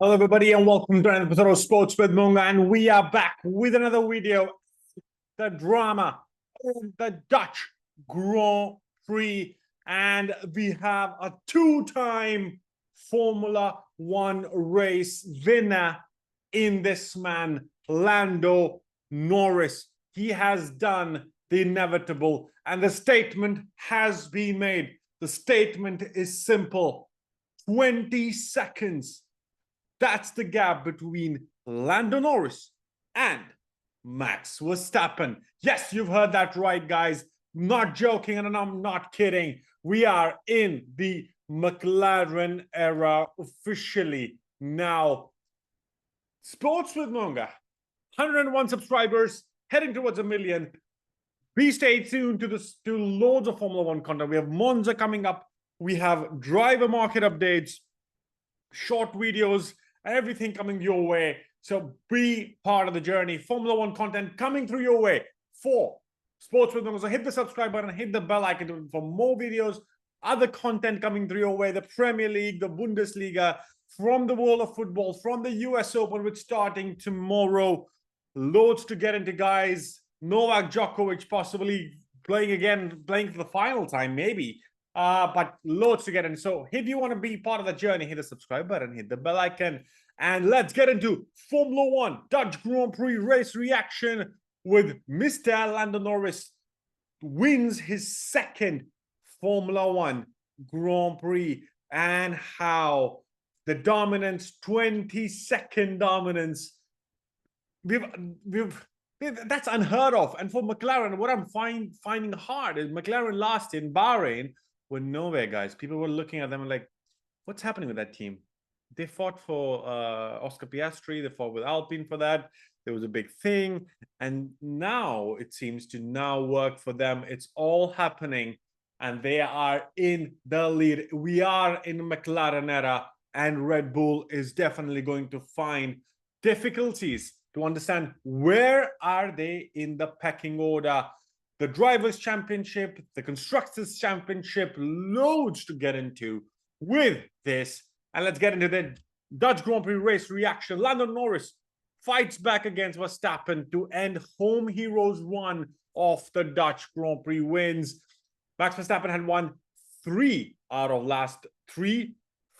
Hello, everybody, and welcome to another episode of Sports with Monga. And we are back with another video. The drama of the Dutch Grand Prix. And we have a two-time Formula One race winner in this man, Lando Norris. He has done the inevitable, and the statement has been made. The statement is simple: 20 seconds. That's the gap between Lando Norris and Max Verstappen. Yes, you've heard that right, guys. Not joking, and I'm not kidding. We are in the McLaren era officially now. Sportswithmongha, 101 subscribers, heading towards 1 million. Be stay tuned to loads of Formula One content. We have Monza coming up. We have driver market updates, short videos, everything coming your way. So be part of the journey. Formula One content coming through your way for Sports with Monga. So hit the subscribe button, hit the bell icon for more videos, other content coming through your way. The Premier League, the Bundesliga, from the world of football, from the US Open, which starting tomorrow. Loads to get into, guys. Novak Djokovic possibly playing for the final time, maybe. But loads to get in. So if you want to be part of the journey, hit the subscribe button, hit the bell icon, and let's get into Formula One Dutch Grand Prix race reaction with Mr. Lando Norris wins his second Formula One Grand Prix, and how the dominance, 20-second dominance, that's unheard of. And for McLaren, what I'm finding hard is McLaren last in Bahrain were nowhere, guys. People were looking at them like, what's happening with that team? They fought for Oscar Piastri. They fought with Alpine for that. There was a big thing. And now it seems to now work for them. It's all happening. And they are in the lead. We are in the McLaren era. And Red Bull is definitely going to find difficulties to understand where are they in the pecking order. The Drivers' Championship, the Constructors' Championship, loads to get into with this. And let's get into the Dutch Grand Prix race reaction. Lando Norris fights back against Verstappen to end home heroes run of the Dutch Grand Prix wins. Max Verstappen had won 3 out of last 3.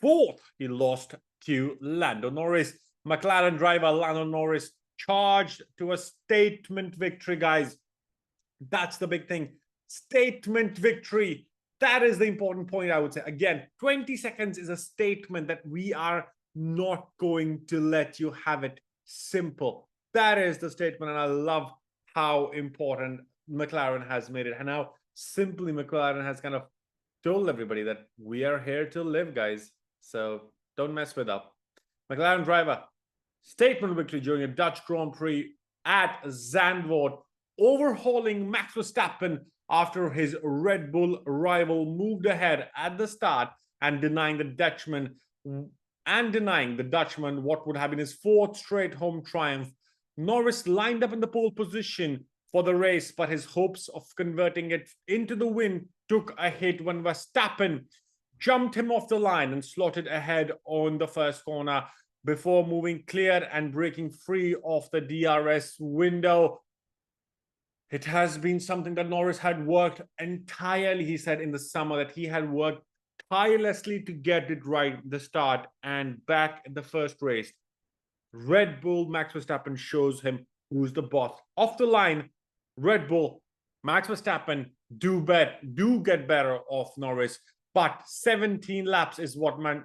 Fourth, he lost to Lando Norris. McLaren driver Lando Norris charged to a statement victory, guys. That's the big thing. Statement victory. That is the important point, I would say. Again, 20 seconds is a statement that we are not going to let you have it simple. That is the statement, and I love how important McLaren has made it. And how simply McLaren has kind of told everybody that we are here to live, guys. So don't mess with up. McLaren driver, statement victory during a Dutch Grand Prix at Zandvoort, overhauling Max Verstappen after his Red Bull rival moved ahead at the start and denying the Dutchman what would have been his 4th straight home triumph. Norris lined up in the pole position for the race, but his hopes of converting it into the win took a hit when Verstappen jumped him off the line and slotted ahead on the first corner before moving clear and breaking free of the DRS window. It has been something that Norris had worked entirely, he said in the summer, that he had worked tirelessly to get it right at the start, and back in the first race, Red Bull Max Verstappen shows him who's the boss. Off the line, Red Bull Max Verstappen do get better off Norris, but 17 laps is what Max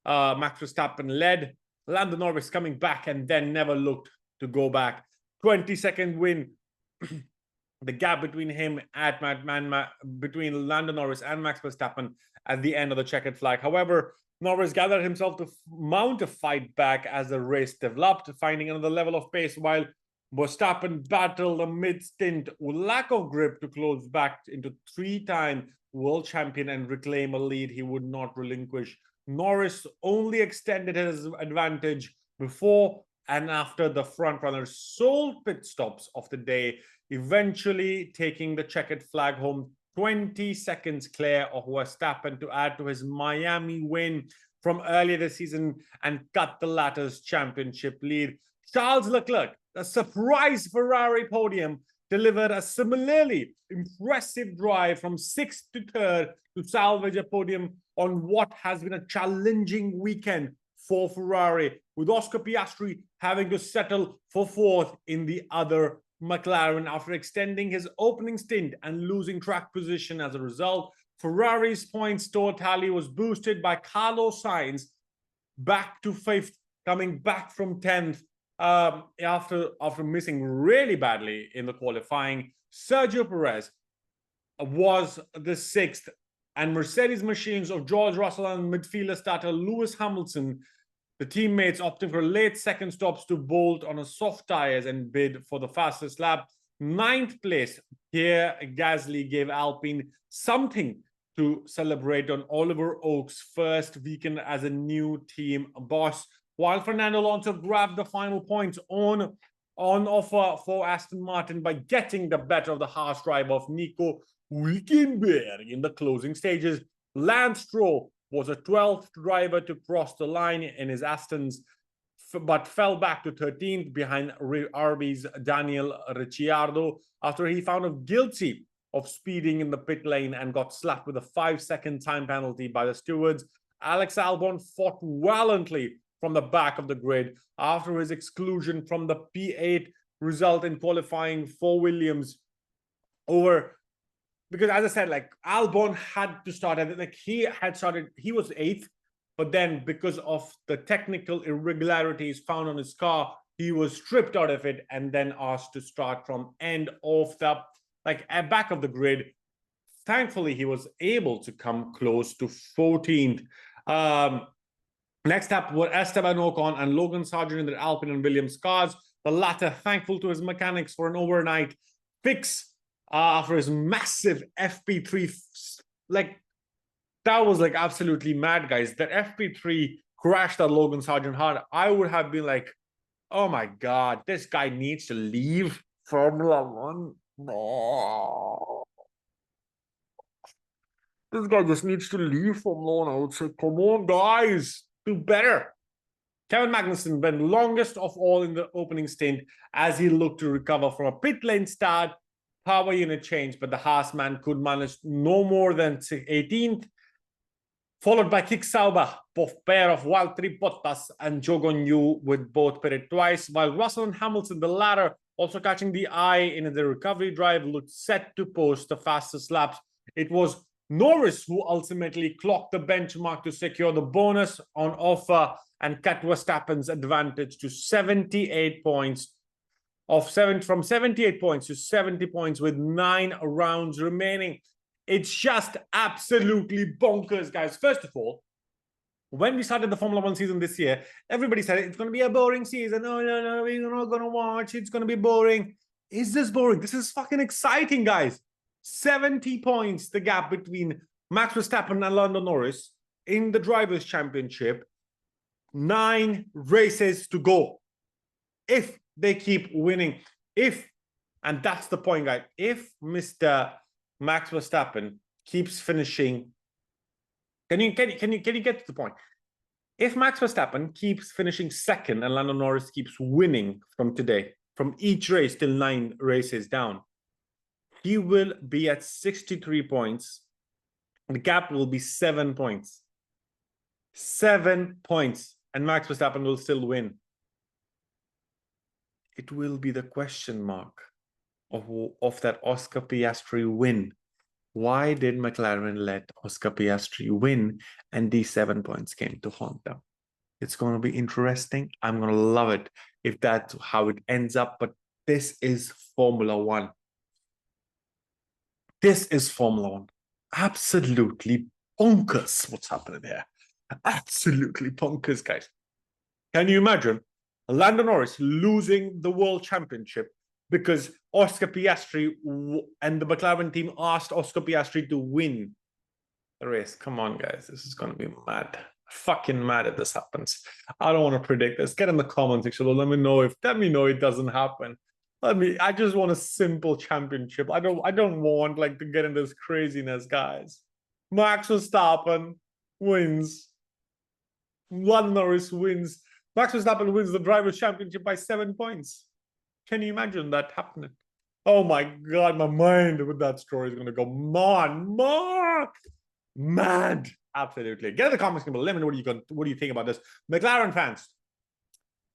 Verstappen led. Lando Norris coming back and then never looked to go back. 20-second win. The gap between him between Lando Norris and Max Verstappen at the end of the checkered flag. However, Norris gathered himself to mount a fight back as the race developed, finding another level of pace, while Verstappen battled a mid-stint lack of grip to close back into 3-time world champion and reclaim a lead he would not relinquish. Norris only extended his advantage before and after the frontrunners' sole pit stops of the day, eventually taking the checkered flag home 20 seconds clear of Verstappen to add to his Miami win from earlier this season and cut the latter's championship lead. Charles Leclerc, a surprise Ferrari podium, delivered a similarly impressive drive from 6th to 3rd to salvage a podium on what has been a challenging weekend for Ferrari, with Oscar Piastri having to settle for 4th in the other McLaren after extending his opening stint and losing track position as a result. Ferrari's points tally was boosted by Carlos Sainz back to 5th, coming back from 10th after missing really badly in the qualifying. Sergio Perez was the 6th, and Mercedes machines of George Russell and midfielder starter Lewis Hamilton, the teammates opting for late second stops to bolt on a soft tires and bid for the fastest lap. 9th place, Pierre Gasly gave Alpine something to celebrate on Oliver Oak's first weekend as a new team boss, while Fernando Alonso grabbed the final points on offer for Aston Martin by getting the better of the harsh drive of Nico Hülkenberg in the closing stages. Lance Stroll was a 12th driver to cross the line in his Astons, but fell back to 13th behind RB's Daniel Ricciardo after he found guilty of speeding in the pit lane and got slapped with a 5-second time penalty by the stewards. Alex Albon fought valiantly from the back of the grid after his exclusion from the P8 result in qualifying for Williams because, as I said, like, Albon had to start, he was 8th, but then because of the technical irregularities found on his car, he was stripped out of it and then asked to start from end of the back of the grid. Thankfully, he was able to come close to 14th. Next up were Esteban Ocon and Logan Sargent in their Alpine and Williams cars. The latter thankful to his mechanics for an overnight fix after his massive FP3. That was absolutely mad, guys. That FP3 crashed that Logan Sargent hard. I would have been like, oh my God, this guy needs to leave Formula One. No. This guy just needs to leave Formula One. I would say, come on, guys, do better. Kevin Magnussen went longest of all in the opening stint as he looked to recover from a pit lane start, power unit change, but the Haas man could manage no more than 18th, followed by Kik Sauber, both pair of Valtteri Bottas and Zhou Guanyu with both pitted twice, while Russell and Hamilton, the latter also catching the eye in the recovery drive, looked set to post the fastest laps. It was Norris who ultimately clocked the benchmark to secure the bonus on offer and cut Verstappen's advantage to 78 points. From 78 points to 70 points with 9 rounds remaining. It's just absolutely bonkers, guys. First of all, when we started the Formula One season this year, everybody said it's going to be a boring season. No, we're not going to watch. It's going to be boring. Is this boring? This is fucking exciting, guys. 70 points, the gap between Max Verstappen and Lando Norris in the Drivers' Championship. 9 races to go. If they keep winning, and that's the point, guys, if Mr. Max Verstappen keeps finishing, can you get to the point? If Max Verstappen keeps finishing second and Lando Norris keeps winning from today, from each race till 9 races down, he will be at 63 points. The gap will be 7 points. 7 points. And Max Verstappen will still win. It will be the question mark of that Oscar Piastri win. Why did McLaren let Oscar Piastri win and these 7 points came to haunt them? It's going to be interesting. I'm going to love it if that's how it ends up. But this is Formula One. This is Formula One. Absolutely bonkers what's happening here. Absolutely bonkers, guys. Can you imagine Lando Norris losing the World Championship because Oscar Piastri and the McLaren team asked Oscar Piastri to win the race? Come on, guys. This is going to be mad. Fucking mad if this happens. I don't want to predict this. Get in the comment section. Let me know it doesn't happen. I just want a simple championship. I don't want to get into this craziness, guys. Max Verstappen wins. Lando Norris wins. Max Verstappen wins the Drivers' Championship by 7 points. Can you imagine that happening? Oh my God, my mind with that story is going to go, Mark, mad. Absolutely. Get in the comments below. Let me know what do you think about this. McLaren fans,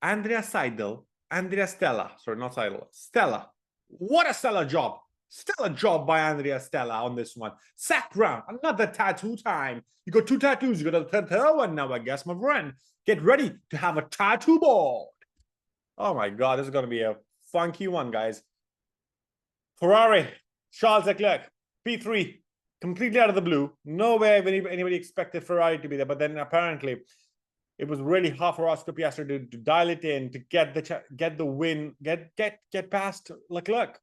Andrea Seidel, Andrea Stella, sorry, not Seidel, Stella. What a stellar job. Stellar job by Andrea Stella on this one. Sack round, another tattoo time. You got 2 tattoos. You got a third one now, I guess, my friend. Get ready to have a tattoo board. Oh my God, this is going to be a funky one, guys. Ferrari, Charles Leclerc, P3, completely out of the blue. No way anybody expected Ferrari to be there, but then apparently it was really hard for Oscar Piastri to dial it in, to get the win, get past Leclerc.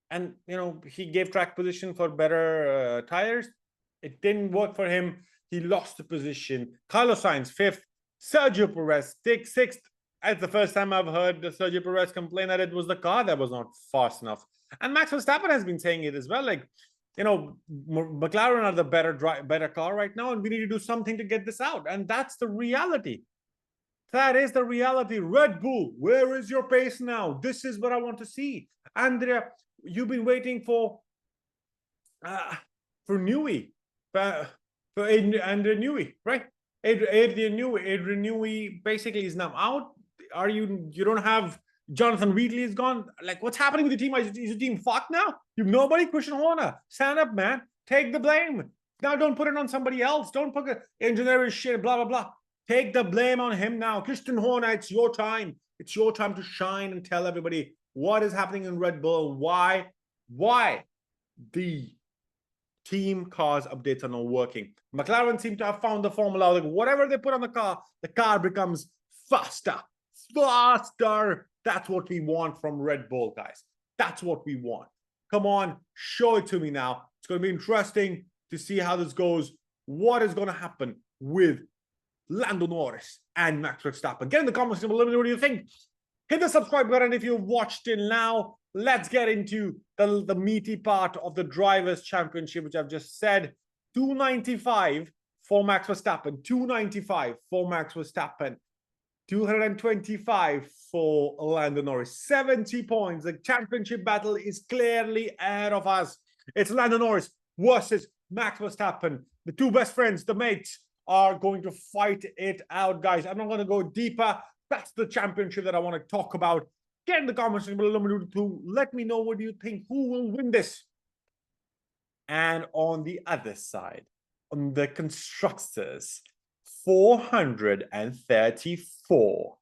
And, you know, he gave track position for better tires. It didn't work for him. He lost the position. Carlos Sainz, 5th. Sergio Perez, 6th. That's the first time I've heard Sergio Perez complain that it was the car that was not fast enough. And Max Verstappen has been saying it as well. Like, you know, McLaren are the better car right now, and we need to do something to get this out. And that's the reality. That is the reality. Red Bull, where is your pace now? This is what I want to see. Andrea, you've been waiting for Newey, for Andrea Newey, right? Adrian Newey basically is now out. You don't have Jonathan Wheatley is gone. Like, what's happening with the team? Is your team fucked now? You've nobody. Christian Horner, stand up, man. Take the blame. Now don't put it on somebody else. Don't put engineering shit, blah, blah, blah. Take the blame on him now. Christian Horner, it's your time. It's your time to shine and tell everybody what is happening in Red Bull. Why the team cars updates are not working. McLaren seem to have found the formula. Like, whatever they put on the car becomes faster. That's what we want from Red Bull, guys. That's what we want. Come on, show it to me now. It's going to be interesting to see how this goes. What is going to happen with Lando Norris and Max Verstappen? Get in the comments below. Let me know what you think. Hit the subscribe button if you've watched till now. Let's get into the meaty part of the Drivers' Championship, which I've just said. 295 for Max Verstappen. 295 for Max Verstappen. 225 for Lando Norris. 70 points. The championship battle is clearly ahead of us. It's Lando Norris versus Max Verstappen. The two best friends, the mates, are going to fight it out, guys. I'm not going to go deeper. That's the championship that I want to talk about. Get in the comments below. Let me know what you think. Who will win this? And on the other side, on the constructors, 434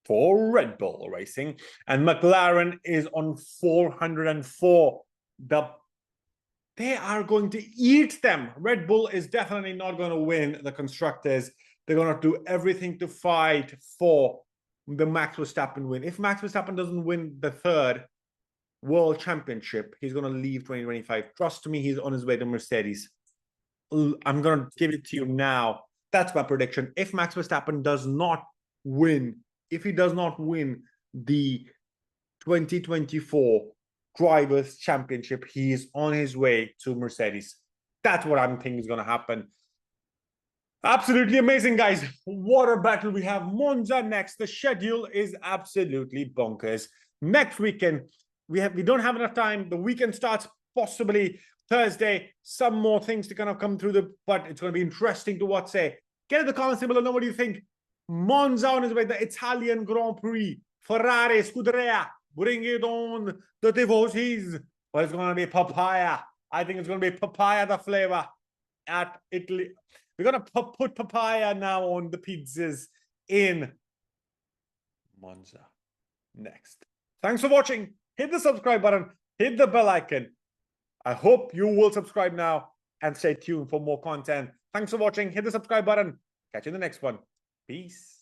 for Red Bull Racing, and McLaren is on 404. They are going to eat them. Red Bull is definitely not going to win the constructors. They're going to do everything to fight for the Max Verstappen win. If Max Verstappen doesn't win the 3rd World Championship, he's going to leave 2025. Trust me, he's on his way to Mercedes. I'm going to give it to you now. That's my prediction. If Max Verstappen does not win, if he does not win the 2024 Drivers' Championship, he is on his way to Mercedes. That's what I'm thinking is going to happen. Absolutely amazing, guys. What a battle we have. Monza next. The schedule is absolutely bonkers. Next weekend, we don't have enough time. The weekend starts possibly Thursday. Some more things to kind of come through, but it's going to be interesting to watch. Get in the comments below. Know what do you think? Monza on his way, the Italian Grand Prix. Ferrari, Scuderia, bring it on. The Tifosis. But it's going to be papaya. I think it's going to be papaya, the flavor at Italy. We're going to put papaya now on the pizzas in Monza next. Thanks for watching. Hit the subscribe button. Hit the bell icon. I hope you will subscribe now and stay tuned for more content. Thanks for watching. Hit the subscribe button. Catch you in the next one. Peace.